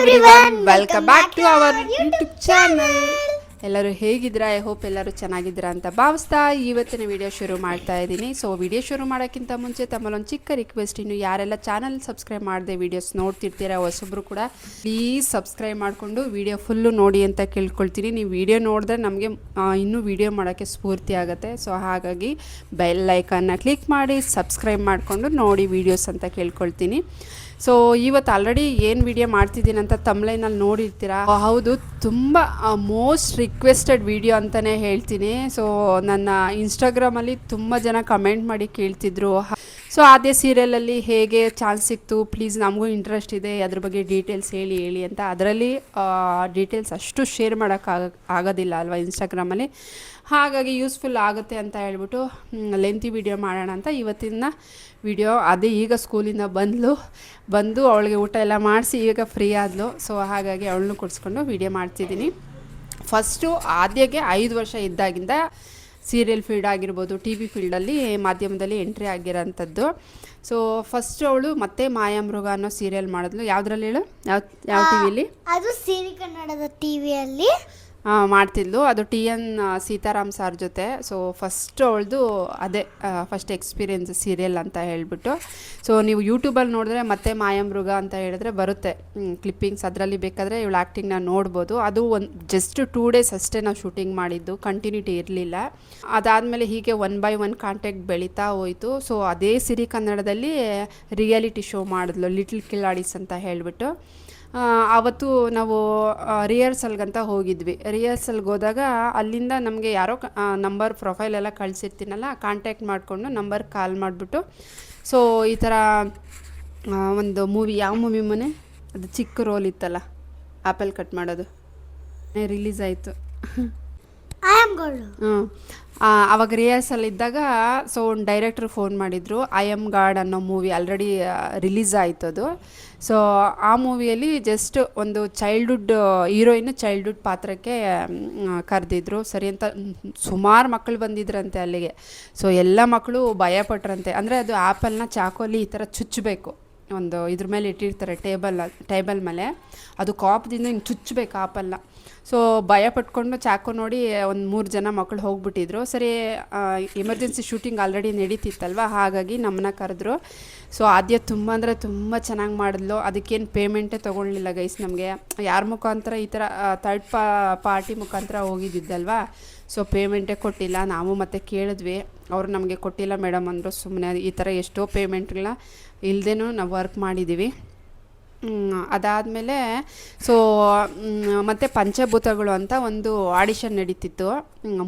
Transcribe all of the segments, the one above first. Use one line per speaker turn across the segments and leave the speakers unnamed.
everyone, welcome back to our YouTube channel. ಎಲ್ಲರೂ ಹೇಗಿದ್ದೀರಾ? I hope ಎಲ್ಲರೂ ಚೆನ್ನಾಗಿದ್ದೀರಾ ಅಂತ ಭಾವಿಸ್ತಾ ಇವತ್ತಿನ ವಿಡಿಯೋ ಶುರು ಮಾಡ್ತಾ ಇದ್ದೀನಿ. ಸೊ ವಿಡಿಯೋ ಶುರು ಮಾಡೋಕ್ಕಿಂತ ಮುಂಚೆ ತಮ್ಮಲ್ಲೊಂದು ಚಿಕ್ಕ ರಿಕ್ವೆಸ್ಟ್, ಇನ್ನು ಯಾರೆಲ್ಲ ಚಾನಲ್ ಸಬ್ಸ್ಕ್ರೈಬ್ ಮಾಡದೆ ವಿಡಿಯೋಸ್ ನೋಡ್ತಿರ್ತೀರಾ ಹೊಸಬ್ರು ಕೂಡ ಪ್ಲೀಸ್ ಸಬ್ಸ್ಕ್ರೈಬ್ ಮಾಡಿಕೊಂಡು ವಿಡಿಯೋ ಫುಲ್ಲು ನೋಡಿ ಅಂತ ಕೇಳ್ಕೊಳ್ತೀನಿ. ನೀವು ವಿಡಿಯೋ ನೋಡಿದ್ರೆ ನಮಗೆ ಇನ್ನೂ ವಿಡಿಯೋ ಮಾಡೋಕ್ಕೆ ಸ್ಫೂರ್ತಿ ಆಗುತ್ತೆ. ಸೊ ಹಾಗಾಗಿ ಬೆಲ್ ಐಕನ್ನ ಕ್ಲಿಕ್ ಮಾಡಿ ಸಬ್ಸ್ಕ್ರೈಬ್ ಮಾಡಿಕೊಂಡು ನೋಡಿ ವೀಡಿಯೋಸ್ ಅಂತ ಕೇಳ್ಕೊಳ್ತೀನಿ. ಸೊ ಇವತ್ತು ಆಲ್ರೆಡಿ ಏನು ವಿಡಿಯೋ ಮಾಡ್ತಿದ್ದೀನಿ ಅಂತ ತಮ್ಲೈನಲ್ಲಿ ನೋಡಿರ್ತೀರಾ. ಹೌದು, ತುಂಬ ಮೋಸ್ಟ್ ರಿಕ್ವೆಸ್ಟೆಡ್ ವಿಡಿಯೋ ಅಂತಲೇ ಹೇಳ್ತೀನಿ. ಸೊ ನನ್ನ ಇನ್ಸ್ಟಾಗ್ರಾಮಲ್ಲಿ ತುಂಬ ಜನ ಕಮೆಂಟ್ ಮಾಡಿ ಕೇಳ್ತಿದ್ರು, ಸೊ ಅದೇ ಸೀರಿಯಲಲ್ಲಿ ಹೇಗೆ ಚಾನ್ಸ್ ಸಿಕ್ತು, ಪ್ಲೀಸ್ ನಮಗೂ ಇಂಟ್ರೆಸ್ಟ್ ಇದೆ, ಅದ್ರ ಬಗ್ಗೆ ಡೀಟೇಲ್ಸ್ ಹೇಳಿ ಅಂತ. ಅದರಲ್ಲಿ ಡೀಟೇಲ್ಸ್ ಅಷ್ಟು ಶೇರ್ ಆಗೋದಿಲ್ಲ ಅಲ್ವಾ ಇನ್ಸ್ಟಾಗ್ರಾಮಲ್ಲಿ. ಹಾಗಾಗಿ ಯೂಸ್ಫುಲ್ ಆಗುತ್ತೆ ಅಂತ ಹೇಳ್ಬಿಟ್ಟು ಲೆಂತಿ ವಿಡಿಯೋ ಮಾಡೋಣ ಅಂತ ಇವತ್ತಿನ ವಿಡಿಯೋ. ಅದೇ ಈಗ ಸ್ಕೂಲಿಂದ ಬಂದು ಅವಳಿಗೆ ಊಟ ಎಲ್ಲ ಮಾಡಿಸಿ ಈಗ ಫ್ರೀ ಆದಳು. ಸೊ ಹಾಗಾಗಿ ಅವಳನ್ನು ಕೊಡಿಸ್ಕೊಂಡು ವಿಡಿಯೋ ಮಾಡ್ತಿದ್ದೀನಿ. ಫಸ್ಟು ಆದ್ಯಗೆ 5 ವರ್ಷ ಇದ್ದಾಗಿಂದ ಸೀರಿಯಲ್ ಫೀಲ್ಡ್ ಆಗಿರ್ಬೋದು, ಟಿ ವಿ ಫೀಲ್ಡಲ್ಲಿ ಮಾಧ್ಯಮದಲ್ಲಿ ಎಂಟ್ರಿ ಆಗಿರೋಂಥದ್ದು. ಸೊ ಫಸ್ಟ್ ಅವಳು ಮತ್ತೆ ಮಾಯಾಮೃಗ ಅನ್ನೋ ಸೀರಿಯಲ್ ಮಾಡಿದ್ಲು. ಯಾವುದ್ರಲ್ಲಿ ಹೇಳು? ಯಾವ ಟಿ ವಿಲಿ?
ಅದು ಸಿರಿ ಕನ್ನಡದ ಟಿ ವಿಯಲ್ಲಿ
ಮಾಡ್ತಿದ್ಲು. ಅದು TN ಸೀತಾರಾಮ್ ಸರ್ ಜೊತೆ. ಸೊ ಫಸ್ಟ್ ಅವಳದು ಅದೇ ಫಸ್ಟ್ ಎಕ್ಸ್ಪೀರಿಯೆನ್ಸ್ ಸೀರಿಯಲ್ ಅಂತ ಹೇಳ್ಬಿಟ್ಟು. ಸೊ ನೀವು ಯೂಟ್ಯೂಬಲ್ಲಿ ನೋಡಿದ್ರೆ ಮತ್ತೆ ಮಾಯಾಮೃಗ ಅಂತ ಹೇಳಿದ್ರೆ ಬರುತ್ತೆ ಕ್ಲಿಪ್ಪಿಂಗ್ಸ್. ಅದರಲ್ಲಿ ಬೇಕಾದರೆ ಇವಳು ಆ್ಯಕ್ಟಿಂಗ್ನ ನೋಡ್ಬೋದು. ಅದು ಜಸ್ಟ್ 2 ಡೇಸ್ ಅಷ್ಟೇ ನಾವು ಶೂಟಿಂಗ್ ಮಾಡಿದ್ದು, ಕಂಟಿನ್ಯೂಟಿ ಇರಲಿಲ್ಲ. ಅದಾದಮೇಲೆ ಹೀಗೆ 1 by 1 ಕಾಂಟ್ಯಾಕ್ಟ್ ಬೆಳೀತಾ ಹೋಯಿತು. ಸೊ ಅದೇ ಸಿರಿ ಕನ್ನಡದಲ್ಲಿ ರಿಯಾಲಿಟಿ ಶೋ ಮಾಡಿದ್ಲು, ಲಿಟ್ಲ್ ಕಿಲಾಡೀಸ್ ಅಂತ ಹೇಳಿಬಿಟ್ಟು. ಆವತ್ತು ನಾವು ರಿಹರ್ಸಲ್ಗಂತ ಹೋಗಿದ್ವಿ. ರಿಹರ್ಸಲ್ಗೆ ಹೋದಾಗ ಅಲ್ಲಿಂದ ನಮಗೆ ಯಾರೋ ನಂಬರ್ ಪ್ರೊಫೈಲೆಲ್ಲ ಕಳಿಸಿರ್ತೀನಲ್ಲ, ಕಾಂಟ್ಯಾಕ್ಟ್ ಮಾಡಿಕೊಂಡು ನಂಬರ್ ಕಾಲ್ ಮಾಡಿಬಿಟ್ಟು, ಸೊ ಈ ಥರ ಒಂದು ಮೂವಿ, ಯಾವ ಮೂವಿ ಮನೆ ಅದು ಚಿಕ್ಕ ರೋಲ್ ಇತ್ತಲ್ಲ, ಆ್ಯಪಲ್ ಕಟ್ ಮಾಡೋದು, ರಿಲೀಸ್ ಆಯಿತು. ಆವಾಗ ರಿಹರ್ಸಲ್ ಇದ್ದಾಗ ಸೊ ಒಂದು ಡೈರೆಕ್ಟ್ರು ಫೋನ್ ಮಾಡಿದರು. ಐ ಆಮ್ ಗಾಡ್ ಅನ್ನೋ ಮೂವಿ ಆಲ್ರೆಡಿ ರಿಲೀಸ್ ಆಯಿತು ಅದು. ಸೊ ಆ ಮೂವಿಯಲ್ಲಿ ಜಸ್ಟ್ ಒಂದು ಹೀರೋಯಿನ್ ಚೈಲ್ಡ್ಹುಡ್ ಪಾತ್ರಕ್ಕೆ ಕರೆದಿದ್ರು. ಸರಿ ಅಂತ ಸುಮಾರು ಮಕ್ಕಳು ಬಂದಿದ್ರಂತೆ ಅಲ್ಲಿಗೆ. ಸೊ ಎಲ್ಲ ಮಕ್ಕಳು ಭಯಪಟ್ರಂತೆ. ಅಂದರೆ ಅದು ಆ್ಯಪಲ್ನ ಚಾಕೋಲಿ ಈ ಥರ ಚುಚ್ಚಬೇಕು, ಒಂದು ಇದ್ರ ಮೇಲೆ ಇಟ್ಟಿರ್ತಾರೆ ಟೇಬಲ್ ಮೇಲೆ, ಅದು ಕಾಪ್ದಿಂದ ಹಿಂಗೆ ಚುಚ್ಚಬೇಕು ಆ್ಯಪಲ್ನ. ಸೊ ಭಯ ಪಟ್ಕೊಂಡು ಚಾಕು ನೋಡಿ ಒಂದು 3 ಜನ ಮಕ್ಕಳು ಹೋಗ್ಬಿಟ್ಟಿದ್ರು. ಸರಿ, ಎಮರ್ಜೆನ್ಸಿ ಶೂಟಿಂಗ್ ಆಲ್ರೆಡಿ ನಡೀತಿತ್ತಲ್ವ, ಹಾಗಾಗಿ ನಮ್ಮನ್ನ ಕರೆದ್ರು. ಸೊ ಆದ್ಯ ತುಂಬ ಅಂದರೆ ತುಂಬ ಚೆನ್ನಾಗಿ ಮಾಡಿದ್ಲು. ಅದಕ್ಕೇನು ಪೇಮೆಂಟೇ ತೊಗೊಳ್ಲಿಲ್ಲ ಗೈಸ್. ನಮಗೆ ಯಾರ ಮುಖಾಂತರ ಈ ಥರ ಥರ್ಡ್ ಪಾರ್ಟಿ ಮುಖಾಂತರ ಹೋಗಿದ್ದಿದ್ದಲ್ವ, ಸೊ ಪೇಮೆಂಟೇ ಕೊಟ್ಟಿಲ್ಲ. ನಾವು ಮತ್ತೆ ಕೇಳಿದ್ವಿ, ಅವರು ನಮಗೆ ಕೊಟ್ಟಿಲ್ಲ ಮೇಡಮ್ ಅಂದರು. ಸುಮ್ಮನೆ ಈ ಥರ ಎಷ್ಟೋ ಪೇಮೆಂಟ್ಗಳನ್ನ ಇಲ್ಲದೇನೂ ನಾವು ವರ್ಕ್ ಮಾಡಿದ್ದೀವಿ. ಅದಾದಮೇಲೆ ಸೊ ಮತ್ತು ಪಂಚಭೂತಗಳು ಅಂತ ಒಂದು ಆಡಿಷನ್ ನಡೀತಿತ್ತು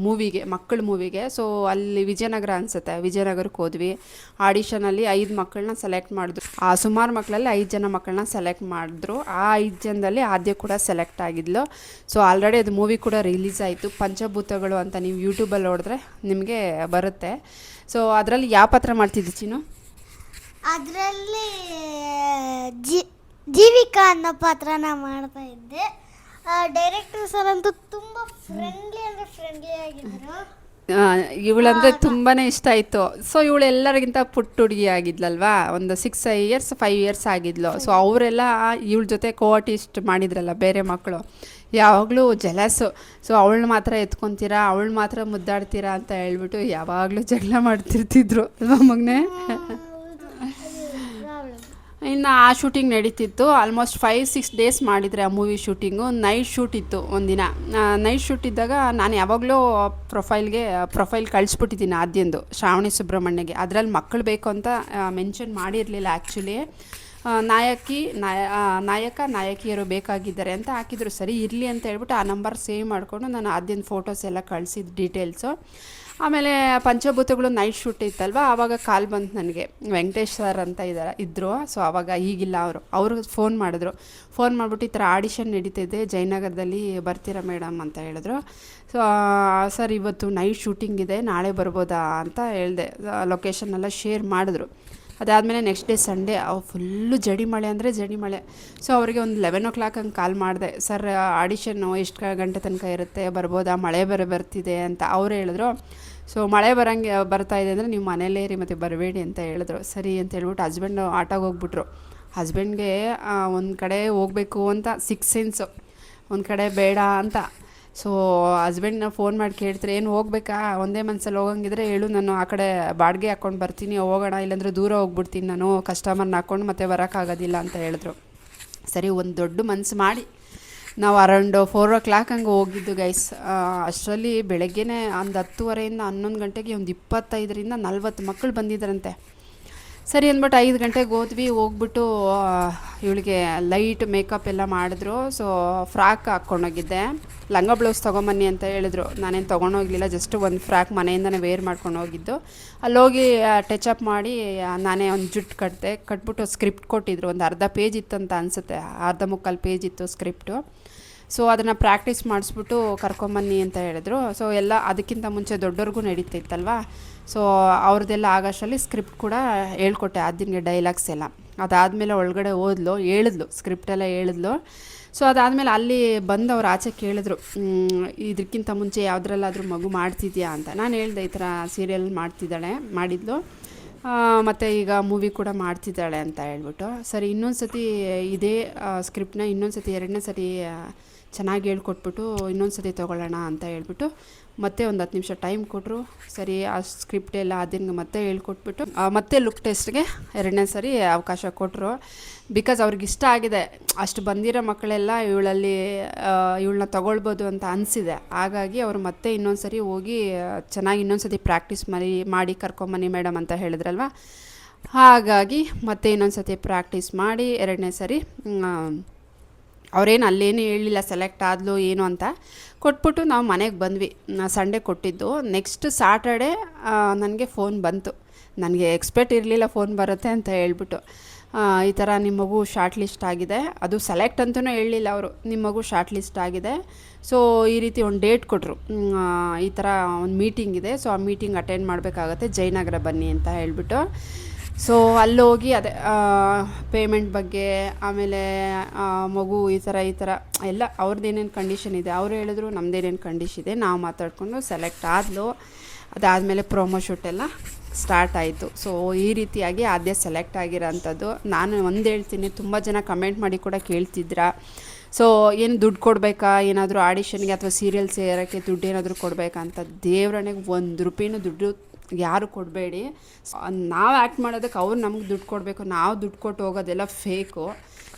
ಮೂವಿಗೆ, ಮಕ್ಕಳ ಮೂವಿಗೆ. ಸೊ ಅಲ್ಲಿ ವಿಜಯನಗರ ಅನಿಸುತ್ತೆ, ವಿಜಯನಗರಕ್ಕೆ ಹೋದ್ವಿ. ಆಡಿಷನಲ್ಲಿ 5 ಮಕ್ಕಳನ್ನ ಸೆಲೆಕ್ಟ್ ಮಾಡಿದ್ರು. ಆ ಸುಮಾರು ಮಕ್ಕಳಲ್ಲಿ 5 ಜನ ಮಕ್ಕಳನ್ನ ಸೆಲೆಕ್ಟ್ ಮಾಡಿದ್ರು. ಆ 5 ಜನದಲ್ಲಿ ಆದ್ಯ ಕೂಡ ಸೆಲೆಕ್ಟ್ ಆಗಿದ್ಲು. ಸೊ ಆಲ್ರೆಡಿ ಅದು ಮೂವಿ ಕೂಡ ರಿಲೀಸ್ ಆಯಿತು, ಪಂಚಭೂತಗಳು ಅಂತ. ನೀವು ಯೂಟ್ಯೂಬಲ್ಲಿ ನೋಡಿದ್ರೆ ನಿಮಗೆ ಬರುತ್ತೆ. ಸೊ ಅದರಲ್ಲಿ ಯಾವ ಪಾತ್ರ ಮಾಡ್ತಿದ್ದಿ ಚಿನ್ನು?
ಅದರಲ್ಲಿ ಜೀವಿಕಾ ಅನ್ನೋ ಪಾತ್ರನ ಮಾಡ್ತಾ ಇದ್ದೆ. ಡೈರೆಕ್ಟರ್ ಸರ್ ಅಂತೂ ತುಂಬ ಫ್ರೆಂಡ್ಲಿ ಆಗಿದ್ದರು.
ಇವಳಂದರೆ ತುಂಬಾ ಇಷ್ಟ ಆಯಿತು. ಸೊ ಇವಳು ಎಲ್ಲರಿಗಿಂತ ಪುಟ್ಟ ಹುಡುಗಿ ಆಗಿದ್ಲಲ್ವಾ, ಒಂದು 5 ಇಯರ್ಸ್ ಆಗಿದ್ಲು. ಸೊ ಅವರೆಲ್ಲ ಇವಳ ಜೊತೆ ಕೋಆರ್ಟಿಸ್ಟ್ ಮಾಡಿದ್ರಲ್ಲ ಬೇರೆ ಮಕ್ಕಳು, ಯಾವಾಗಲೂ ಜಲಸು. ಸೊ ಅವಳನ್ನ ಮಾತ್ರ ಎತ್ಕೊತೀರಾ, ಅವಳು ಮಾತ್ರ ಮುದ್ದಾಡ್ತೀರಾ ಅಂತ ಹೇಳ್ಬಿಟ್ಟು ಯಾವಾಗಲೂ ಜಗಳ ಮಾಡ್ತಿರ್ತಿದ್ರು ಅಲ್ವಾ ಮಗನೇ? ಇನ್ನು ಆ ಶೂಟಿಂಗ್ ನಡೀತಿತ್ತು. ಆಲ್ಮೋಸ್ಟ್ 5-6 ಡೇಸ್ ಮಾಡಿದರೆ ಆ ಮೂವಿ ಶೂಟಿಂಗು. ನೈಟ್ ಶೂಟ್ ಇತ್ತು ಒಂದಿನ. ನೈಟ್ ಶೂಟ್ ಇದ್ದಾಗ ನಾನು ಯಾವಾಗಲೂ ಪ್ರೊಫೈಲ್ ಕಳಿಸ್ಬಿಟ್ಟಿದ್ದೀನಿ ಆದ್ಯಂದು, ಶ್ರಾವಣಿ ಸುಬ್ರಹ್ಮಣ್ಯಗೆ. ಅದರಲ್ಲಿ ಮಕ್ಕಳು ಬೇಕು ಅಂತ ಮೆನ್ಷನ್ ಮಾಡಿರಲಿಲ್ಲ ಆ್ಯಕ್ಚುಲಿ. ನಾಯಕಿಯರು ಬೇಕಾಗಿದ್ದಾರೆ ಅಂತ ಹಾಕಿದ್ರು. ಸರಿ ಇರಲಿ ಅಂತ ಹೇಳ್ಬಿಟ್ಟು ಆ ನಂಬರ್ ಸೇವ್ ಮಾಡಿಕೊಂಡು ನಾನು ಆದ್ಯಂದು ಫೋಟೋಸ್ ಎಲ್ಲ ಕಳಿಸಿದ ಡೀಟೇಲ್ಸು. ಆಮೇಲೆ ಪಂಚಭೂತಗಳು ನೈಟ್ ಶೂಟ್ ಇತ್ತಲ್ವ, ಆವಾಗ ಕಾಲ್ ಬಂತು ನನಗೆ. ವೆಂಕಟೇಶ್ ಸರ್ ಅಂತ ಇದ್ದರು. ಸೊ ಆವಾಗ ಈಗಿಲ್ಲ ಅವರು ಫೋನ್ ಮಾಡಿಬಿಟ್ಟು ಈ ಥರ ಆಡಿಷನ್ ನಡೀತಿದೆ ಜಯನಗರದಲ್ಲಿ, ಬರ್ತೀರಾ ಮೇಡಮ್ ಅಂತ ಹೇಳಿದ್ರು. ಸೊ ಸರ್ ಇವತ್ತು ನೈಟ್ ಶೂಟಿಂಗ್ ಇದೆ, ನಾಳೆ ಬರ್ಬೋದಾ ಅಂತ ಹೇಳಿದೆ. ಲೊಕೇಶನ್ನೆಲ್ಲ ಶೇರ್ ಮಾಡಿದ್ರು. ಅದಾದಮೇಲೆ ನೆಕ್ಸ್ಟ್ ಡೇ ಸಂಡೇ ಫುಲ್ಲು ಜಡಿ ಮಳೆ ಅಂದರೆ ಜಡಿ ಮಳೆ. ಸೊ ಅವರಿಗೆ ಒಂದು 11 o'clock ಹಂಗೆ ಕಾಲ್ ಮಾಡಿದೆ, ಸರ್ ಆಡಿಷನ್ನು ಎಷ್ಟು ಗಂಟೆ ತನಕ ಇರುತ್ತೆ, ಬರ್ಬೋದಾ, ಮಳೆ ಬರ್ತಿದೆ ಅಂತ. ಅವ್ರು ಹೇಳಿದ್ರು. ಸೊ ಮಳೆ ಬರ್ತಾಯಿದೆ ಅಂದರೆ ನೀವು ಮನೇಲೇ ಇರಿ ಮತ್ತು ಬರಬೇಡಿ ಅಂತ ಹೇಳಿದ್ರು. ಸರಿ ಅಂತ ಹೇಳ್ಬಿಟ್ಟು ಹಸ್ಬೆಂಡು ಆಟೋಗೆ ಹೋಗ್ಬಿಟ್ರು. ಹಸ್ಬೆಂಡ್ಗೆ ಒಂದು ಕಡೆ ಹೋಗಬೇಕು ಅಂತ ಸಿಕ್ಸ್ ಸೆನ್ಸು, ಒಂದು ಕಡೆ ಬೇಡ ಅಂತ. ಸೊ ಹಸ್ಬೆಂಡ್ನ ಫೋನ್ ಮಾಡಿ ಕೇಳ್ತಾರೆ, ಏನು ಹೋಗ್ಬೇಕಾ, ಒಂದೇ ಮನಸ್ಸಲ್ಲಿ ಹೋಗಂಗಿದ್ರೆ ಹೇಳು, ನಾನು ಆ ಕಡೆ ಬಾಡಿಗೆ ಹಾಕ್ಕೊಂಡು ಬರ್ತೀನಿ, ಹೋಗೋಣ, ಇಲ್ಲಾಂದರೆ ದೂರ ಹೋಗ್ಬಿಡ್ತೀನಿ, ನಾನು ಕಸ್ಟಮರ್ನ ಹಾಕ್ಕೊಂಡು ಮತ್ತೆ ಬರೋಕ್ಕಾಗೋದಿಲ್ಲ ಅಂತ ಹೇಳಿದ್ರು. ಸರಿ, ಒಂದು ದೊಡ್ಡ ಮನಸ್ಸು ಮಾಡಿ ನಾವು ಅರೌಂಡ್ 4 o'clock ಹಂಗೆ ಹೋಗಿದ್ದು ಗೈಸ್. ಅಷ್ಟರಲ್ಲಿ ಬೆಳಗ್ಗೆನೇ ಒಂದು 10:30 11 ಗಂಟೆಗೆ ಒಂದು 25ರಿಂದ 40 ಮಕ್ಕಳು ಬಂದಿದ್ದರಂತೆ. ಸರಿ ಅಂದ್ಬಿಟ್ಟು 5 ಗಂಟೆಗೆ ಹೋಗ್ಬಿಟ್ಟು ಇವಳಿಗೆ ಲೈಟ್ ಮೇಕಪ್ ಎಲ್ಲ ಮಾಡಿದ್ರು. ಸೊ ಫ್ರಾಕ್ ಹಾಕ್ಕೊಂಡೋಗಿದ್ದೆ, ಲಂಗ ಬ್ಲೌಸ್ ತೊಗೊಂಬನ್ನಿ ಅಂತ ಹೇಳಿದ್ರು. ನಾನೇನು ತೊಗೊಂಡೋಗಲಿಲ್ಲ, ಜಸ್ಟ್ ಒಂದು ಫ್ರಾಕ್ ಮನೆಯಿಂದನೇ ವೇರ್ ಮಾಡ್ಕೊಂಡು ಹೋಗಿದ್ದು. ಅಲ್ಲೋಗಿ ಟಚಪ್ ಮಾಡಿ ನಾನೇ ಒಂದು ಜುಟ್ಟು ಕಟ್ಬಿಟ್ಟು ಸ್ಕ್ರಿಪ್ಟ್ ಕೊಟ್ಟಿದ್ರು. ಒಂದು ಅರ್ಧ ಪೇಜ್ ಇತ್ತಂತ ಅನಿಸುತ್ತೆ, ಅರ್ಧ ಮುಕ್ಕಾಲು ಪೇಜ್ ಇತ್ತು ಸ್ಕ್ರಿಪ್ಟು. ಸೊ ಅದನ್ನು ಪ್ರಾಕ್ಟೀಸ್ ಮಾಡಿಸ್ಬಿಟ್ಟು ಕರ್ಕೊಂಬನ್ನಿ ಅಂತ ಹೇಳಿದ್ರು. ಸೊ ಎಲ್ಲ ಅದಕ್ಕಿಂತ ಮುಂಚೆ ದೊಡ್ಡವ್ರಿಗೂ ನಡೀತಿತ್ತಲ್ವ. ಸೊ ಅವ್ರದ್ದೆಲ್ಲ ಆಗೋಷ್ಟರಲ್ಲಿ ಸ್ಕ್ರಿಪ್ಟ್ ಕೂಡ ಹೇಳ್ಕೊಟ್ಟೆ, ದಿನಗೆ ಡೈಲಾಗ್ಸ್ ಎಲ್ಲ. ಅದಾದಮೇಲೆ ಒಳಗಡೆ ಹೇಳಿದ್ಲು ಸ್ಕ್ರಿಪ್ಟೆಲ್ಲ ಹೇಳಿದ್ಲು. ಸೊ ಅದಾದಮೇಲೆ ಅಲ್ಲಿ ಬಂದು ಅವ್ರು ಆಚೆ ಕೇಳಿದ್ರು, ಇದಕ್ಕಿಂತ ಮುಂಚೆ ಯಾವುದ್ರಲ್ಲಾದರೂ ಮಗು ಮಾಡ್ತಿದ್ಯಾ ಅಂತ. ನಾನು ಹೇಳಿದೆ, ಈ ಥರ ಸೀರಿಯಲ್ ಮಾಡಿದ್ಲು, ಮತ್ತು ಈಗ ಮೂವಿ ಕೂಡ ಮಾಡ್ತಿದ್ದಾಳೆ ಅಂತ ಹೇಳ್ಬಿಟ್ಟು. ಸರಿ, ಇನ್ನೊಂದು ಸತಿ ಇದೇ ಸ್ಕ್ರಿಪ್ಟನ್ನ ಇನ್ನೊಂದು ಸತಿ 2ನೇ ಸತಿ ಚೆನ್ನಾಗಿ ಹೇಳ್ಕೊಟ್ಬಿಟ್ಟು ಇನ್ನೊಂದು ಸತಿ ತೊಗೊಳ್ಳೋಣ ಅಂತ ಹೇಳ್ಬಿಟ್ಟು ಮತ್ತೆ ಒಂದು 10 ನಿಮಿಷ ಟೈಮ್ ಕೊಟ್ಟರು. ಸರಿ, ಆ ಸ್ಕ್ರಿಪ್ಟ್ ಎಲ್ಲ ಅದನ್ನು ಮತ್ತೆ ಹೇಳ್ಕೊಟ್ಬಿಟ್ಟು ಮತ್ತೆ ಲುಕ್ ಟೆಸ್ಟ್ಗೆ 2ನೇ ಸರಿ ಅವಕಾಶ ಕೊಟ್ಟರು. ಬಿಕಾಸ್ ಅವ್ರಿಗೆ ಇಷ್ಟ ಆಗಿದೆ, ಅಷ್ಟು ಬಂದಿರೋ ಮಕ್ಕಳೆಲ್ಲ ಇವಳನ್ನ ತೊಗೊಳ್ಬೋದು ಅಂತ ಅನಿಸಿದೆ. ಹಾಗಾಗಿ ಅವರು ಮತ್ತೆ ಇನ್ನೊಂದು ಸರಿ ಹೋಗಿ ಚೆನ್ನಾಗಿ ಇನ್ನೊಂದು ಸತಿ ಪ್ರಾಕ್ಟೀಸ್ ಮಾಡಿ ಕರ್ಕೊಂಬನ್ನಿ ಮೇಡಮ್ ಅಂತ ಹೇಳಿದ್ರಲ್ವ. ಹಾಗಾಗಿ ಮತ್ತೆ ಇನ್ನೊಂದು ಸತಿ ಪ್ರಾಕ್ಟೀಸ್ ಮಾಡಿ 2ನೇ ಸರಿ ಅವ್ರೇನು ಅಲ್ಲೇನು ಹೇಳಿಲ್ಲ ಸೆಲೆಕ್ಟ್ ಆದ್ಲು ಏನು ಅಂತ ಕೊಟ್ಬಿಟ್ಟು ನಾವು ಮನೆಗೆ ಬಂದ್ವಿ. ಸಂಡೇ ಕೊಟ್ಟಿದ್ದು. ನೆಕ್ಸ್ಟ್ ಸ್ಯಾಟರ್ಡೇ ನನಗೆ ಫೋನ್ ಬಂತು. ನನಗೆ ಎಕ್ಸ್ಪೆಕ್ಟ್ ಇರಲಿಲ್ಲ ಫೋನ್ ಬರುತ್ತೆ ಅಂತ ಹೇಳ್ಬಿಟ್ಟು, ಈ ಥರ ನಿಮ್ಮ ಮಗು ಶಾರ್ಟ್ ಲಿಸ್ಟ್ ಆಗಿದೆ. ಅದು ಸೆಲೆಕ್ಟ್ ಅಂತಲೂ ಹೇಳಲಿಲ್ಲ ಅವರು, ನಿಮ್ಮ ಮಗು ಶಾರ್ಟ್ ಲಿಸ್ಟ್ ಆಗಿದೆ. ಸೊ ಈ ರೀತಿ ಒಂದು ಡೇಟ್ ಕೊಟ್ಟರು, ಈ ಥರ ಒಂದು ಮೀಟಿಂಗ್ ಇದೆ, ಸೊ ಆ ಮೀಟಿಂಗ್ ಅಟೆಂಡ್ ಮಾಡಬೇಕಾಗತ್ತೆ, ಜಯನಗರ ಬನ್ನಿ ಅಂತ ಹೇಳ್ಬಿಟ್ಟು. ಸೊ ಅಲ್ಲೋಗಿ ಅದೇ ಪೇಮೆಂಟ್ ಬಗ್ಗೆ, ಆಮೇಲೆ ಮಗು ಈ ಥರ ಎಲ್ಲ ಅವ್ರದ್ದೇನೇನು ಕಂಡೀಷನ್ ಇದೆ ಅವ್ರು ಹೇಳಿದ್ರು, ನಮ್ಮದೇನೇನು ಕಂಡೀಷನ್ ಇದೆ ನಾವು ಮಾತಾಡಿಕೊಂಡು ಸೆಲೆಕ್ಟ್ ಆದಲು. ಅದಾದಮೇಲೆ ಪ್ರೊಮೋ ಶೂಟ್ ಎಲ್ಲ ಸ್ಟಾರ್ಟ್ ಆಯಿತು. ಸೊ ಈ ರೀತಿಯಾಗಿ ಆದ್ಯ ಸೆಲೆಕ್ಟ್ ಆಗಿರೋಂಥದ್ದು. ನಾನು ಒಂದು ಹೇಳ್ತೀನಿ, ತುಂಬ ಜನ ಕಮೆಂಟ್ ಮಾಡಿ ಕೂಡ ಕೇಳ್ತಿದ್ರ, ಸೊ ಏನು ದುಡ್ಡು ಕೊಡಬೇಕಾ, ಏನಾದರೂ ಆಡಿಷನ್ಗೆ ಅಥವಾ ಸೀರಿಯಲ್ ಸೇರೋಕ್ಕೆ ದುಡ್ಡು ಏನಾದರೂ ಕೊಡಬೇಕಾ ಅಂತ. ದೇವ್ರಣೆಗೆ 1 ರೂಪಾಯಿನೂ ದುಡ್ಡು ಯಾರು ಕೊಡಬೇಡಿ. ನಾವು ಆ್ಯಕ್ಟ್ ಮಾಡೋದಕ್ಕೆ ಅವ್ರು ನಮ್ಗೆ ದುಡ್ಡು ಕೊಡಬೇಕು, ನಾವು ದುಡ್ಡು ಕೊಟ್ಟು ಹೋಗೋದೆಲ್ಲ ಫೇಕು.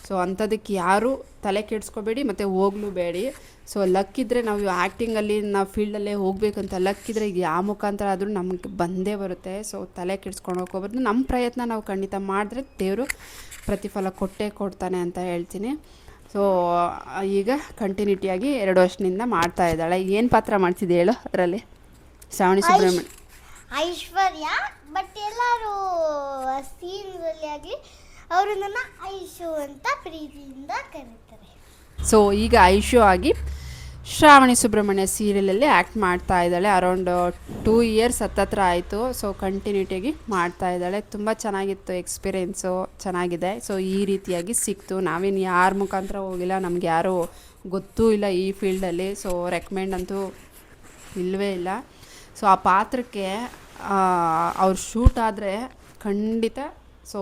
ಸೊ ಅಂಥದಕ್ಕೆ ಯಾರೂ ತಲೆ ಕೆಡಿಸ್ಕೋಬೇಡಿ ಮತ್ತು ಹೋಗ್ಲೂಬೇಡಿ. ಸೊ ಲಕ್ಕಿದ್ರೆ ನಾವು ಆ್ಯಕ್ಟಿಂಗಲ್ಲಿ ನಾವು ಫೀಲ್ಡಲ್ಲೇ ಹೋಗಬೇಕಂತ ಲಕ್ಕಿದ್ರೆ ಈಗ ಯಾವ ಮುಖಾಂತರ ಆದರೂ ನಮಗೆ ಬಂದೇ ಬರುತ್ತೆ. ಸೊ ತಲೆ ಕೆಡಿಸ್ಕೊಂಡು ಹೋಗ್ಕೋಬಾರ್ದು. ನಮ್ಮ ಪ್ರಯತ್ನ ನಾವು ಖಂಡಿತ ಮಾಡಿದ್ರೆ ದೇವರು ಪ್ರತಿಫಲ ಕೊಟ್ಟೇ ಕೊಡ್ತಾನೆ ಅಂತ ಹೇಳ್ತೀನಿ. ಸೊ ಈಗ ಕಂಟಿನ್ಯೂಟಿಯಾಗಿ 2 ವರ್ಷದಿಂದ ಮಾಡ್ತಾ ಇದ್ದಾಳೆ. ಏನು ಪಾತ್ರ ಮಾಡ್ತಿದ್ದೆ ಹೇಳು ಅದರಲ್ಲಿ? ಶ್ರಾವಣಿ ಸುಬ್ರಹ್ಮಣ್ಯ,
ಐಶ್ವರ್ಯ. ಬಟ್ ಎಲ್ಲರೂ ಸೀನ್ಸಲ್ಲಿ ಆಗಲಿ ಅವರು ನನ್ನ ಐಶು ಅಂತ ಪ್ರೀತಿಯಿಂದ ಕರೀತಾರೆ.
ಸೊ ಈಗ ಐಶು ಆಗಿ ಶ್ರಾವಣಿ ಸುಬ್ರಹ್ಮಣ್ಯ ಸೀರಿಯಲಲ್ಲಿ ಆ್ಯಕ್ಟ್ ಮಾಡ್ತಾ ಇದ್ದಾಳೆ. ಅರೌಂಡ್ 2 years ಹತ್ತತ್ರ ಆಯಿತು. ಸೊ ಕಂಟಿನ್ಯೂಟಿಯಾಗಿ ಮಾಡ್ತಾ ಇದ್ದಾಳೆ. ತುಂಬ ಚೆನ್ನಾಗಿತ್ತು, ಎಕ್ಸ್ಪೀರಿಯೆನ್ಸು ಚೆನ್ನಾಗಿದೆ. ಸೊ ಈ ರೀತಿಯಾಗಿ ಸಿಕ್ತು. ನಾವೇನು ಯಾರ ಮುಖಾಂತರ ಹೋಗಿಲ್ಲ, ನಮ್ಗೆ ಯಾರೂ ಗೊತ್ತೂ ಇಲ್ಲ ಈ ಫೀಲ್ಡಲ್ಲಿ. ಸೊ ರೆಕಮೆಂಡ್ ಅಂತೂ ಇಲ್ಲವೇ ಇಲ್ಲ. ಸೊ ಆ ಪಾತ್ರಕ್ಕೆ ಅವ್ರು ಶೂಟ್ ಆದರೆ ಖಂಡಿತ ಸೊ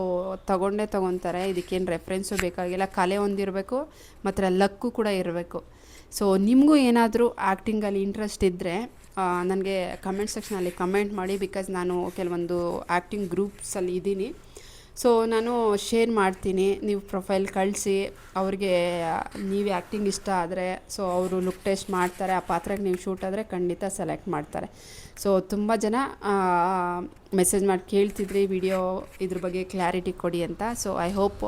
ತೊಗೊತಾರೆ. ಇದಕ್ಕೇನು ರೆಫರೆನ್ಸು ಬೇಕಾಗಿಲ್ಲ, ಕಲೆ ಒಂದಿರಬೇಕು ಮತ್ತು ಲಕ್ಕು ಕೂಡ ಇರಬೇಕು. ಸೊ ನಿಮಗೂ ಏನಾದರೂ ಆ್ಯಕ್ಟಿಂಗಲ್ಲಿ ಇಂಟ್ರೆಸ್ಟ್ ಇದ್ದರೆ ನನಗೆ ಕಮೆಂಟ್ ಸೆಕ್ಷನಲ್ಲಿ ಕಮೆಂಟ್ ಮಾಡಿ. ಬಿಕಾಸ್ ನಾನು ಕೆಲವೊಂದು ಆ್ಯಕ್ಟಿಂಗ್ ಗ್ರೂಪ್ಸಲ್ಲಿ ಇದ್ದೀನಿ. ಸೊ ನಾನು ಶೇರ್ ಮಾಡ್ತೀನಿ, ನೀವು ಪ್ರೊಫೈಲ್ ಕಳಿಸಿ ಅವ್ರಿಗೆ ನೀವು ಆ್ಯಕ್ಟಿಂಗ್ ಇಷ್ಟ ಆದರೆ ಸೊ ಅವರು ಲುಕ್ ಟೆಸ್ಟ್ ಮಾಡ್ತಾರೆ. ಆ ಪಾತ್ರಕ್ಕೆ ನೀವು ಶೂಟ್ ಆದರೆ ಖಂಡಿತ ಸೆಲೆಕ್ಟ್ ಮಾಡ್ತಾರೆ. ಸೊ ತುಂಬ ಜನ ಮೆಸೇಜ್ ಮಾಡಿ ಕೇಳ್ತಿದ್ರಿ ವಿಡಿಯೋ ಇದ್ರ ಬಗ್ಗೆ ಕ್ಲಾರಿಟಿ ಕೊಡಿ ಅಂತ. ಸೊ ಐ ಹೋಪ್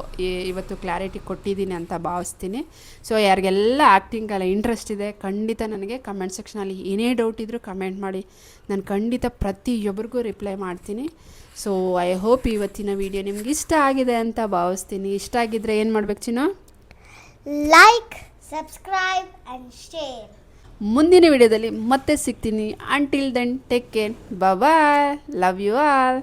ಇವತ್ತು ಕ್ಲಾರಿಟಿ ಕೊಟ್ಟಿದ್ದೀನಿ ಅಂತ ಭಾವಿಸ್ತೀನಿ. ಸೊ ಯಾರಿಗೆಲ್ಲ ಆ್ಯಕ್ಟಿಂಗಲ್ಲ ಇಂಟ್ರೆಸ್ಟ್ ಇದೆ ಖಂಡಿತ ನನಗೆ ಕಮೆಂಟ್ ಸೆಕ್ಷನಲ್ಲಿ ಏನೇ ಡೌಟ್ ಇದ್ದರೂ ಕಮೆಂಟ್ ಮಾಡಿ, ನಾನು ಖಂಡಿತ ಪ್ರತಿಯೊಬ್ಬರಿಗೂ ರಿಪ್ಲೈ ಮಾಡ್ತೀನಿ. ಸೊ ಐ ಹೋಪ್ ಇವತ್ತಿನ ವಿಡಿಯೋ ನಿಮ್ಗೆ ಇಷ್ಟ ಆಗಿದೆ ಅಂತ ಭಾವಿಸ್ತೀನಿ. ಇಷ್ಟ ಆಗಿದ್ದರೆ ಏನು ಮಾಡ್ಬೇಕು Chinnu?
Like, subscribe and share.
ಮುಂದಿನ ವಿಡಿಯೋದಲ್ಲಿ ಮತ್ತೆ ಸಿಗ್ತೀನಿ. Until then take care, bye, love you all.